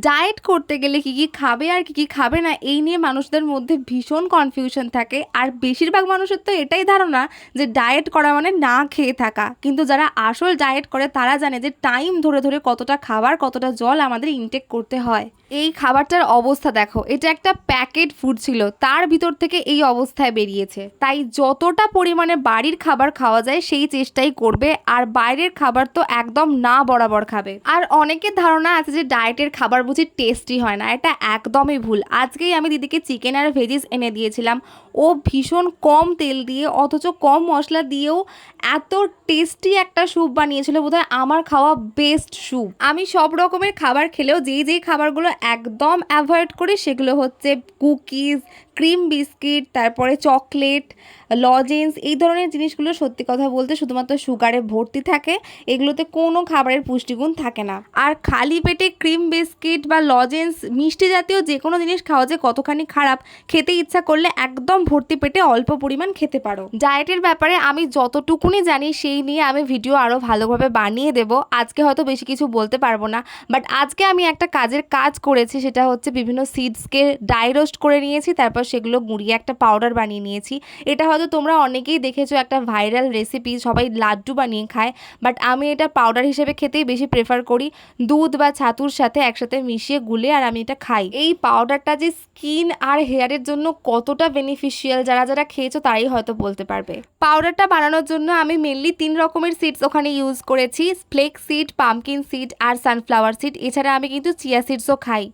Diet করতে গেলে কী কী খাবে আর কী কী খাবে না এই নিয়ে মানুষদের মধ্যে ভীষণ কনফিউশন থাকে। আর বেশিরভাগ মানুষের তো এটাই ধারণা যে ডায়েট করা মানে না খেয়ে থাকা, কিন্তু যারা আসল ডায়েট করে তারা জানে যে টাইম ধরে ধরে কতটা খাবার কতটা জল আমাদের ইনটেক করতে হয়। এই খাবারটার অবস্থা দেখো, এটা একটা প্যাকেট ফুড ছিল, তার ভিতর থেকে এই অবস্থায় বেরিয়েছে। তাই যতটা পরিমাণে বাড়ির খাবার খাওয়া যায় সেই চেষ্টাই করবে, আর বাইরের খাবার তো একদম না বরাবর খাবে। আর অনেকের ধারণা আছে যে ডায়েটের খাবার বুঝি টেস্টি হয় না, এটা একদমই ভুল। আজকেই আমি দিদিকে চিকেন আর ভেজিস এনে দিয়েছিলাম, ও ভীষণ কম তেল দিয়ে অথচ কম মশলা দিয়েও এত টেস্টি একটা স্যুপ বানিয়েছিল, বোধহয় আমার খাওয়া বেস্ট স্যুপ। আমি সব রকমের খাবার খেলেও যেই খাবারগুলো একদম অ্যাভয়েড করি সেগুলো হচ্ছে কুকিজ, ক্রিম বিস্কিট, তারপরে চকলেট, লজেন্স, এই ধরনের জিনিসগুলো সত্যি কথা বলতে শুধুমাত্র সুগারে ভর্তি থাকে, এগুলোতে কোনো খাবারের পুষ্টিগুণ থাকে না। আর খালি পেটে ক্রিম বিস্কিট বা লজেন্স, মিষ্টি জাতীয় যে কোনো জিনিস খাওয়া যে কতখানি খারাপ, খেতে ইচ্ছা করলে একদম ভর্তি পেটে অল্প পরিমাণ খেতে পারো। ডায়েটের ব্যাপারে আমি যতটুকুনি জানি সেই নিয়ে আমি ভিডিও আরও ভালোভাবে বানিয়ে দেব, আজকে হয়তো বেশি কিছু বলতে পারবো না। বাট আজকে আমি একটা কাজ করেছি, সেটা হচ্ছে বিভিন্ন সিডসকে ড্রাই রোস্ট করে নিয়েছি, তারপর সেগুলো গুঁড়িয়ে একটা পাউডার বানিয়ে নিয়েছি। এটা হয়তো তোমরা অনেকেই দেখেছো, একটা ভাইরাল রেসিপি, সবাই লাড্ডু বানিয়ে খায়, বাট আমি এটা পাউডার হিসেবে খেতেই বেশি প্রেফার করি, দুধ বা ছাতুর সাথে একসাথে মিশিয়ে গুলে আর আমি এটা খাই। এই পাউডারটা যে স্কিন আর হেয়ারের জন্য কতটা বেনিফিশিয়াল যারা যারা খেয়েছো তারাই হয়তো বলতে পারবে। পাউডারটা বানানোর জন্য আমি মেনলি 3 রকমের সিডস ওখানে ইউজ করেছি, ফ্লেক্স সিড, পামকিন সিড আর সানফ্লাওয়ার সিড। এছাড়া আমি কিন্তু চিয়া সিডসও খাই।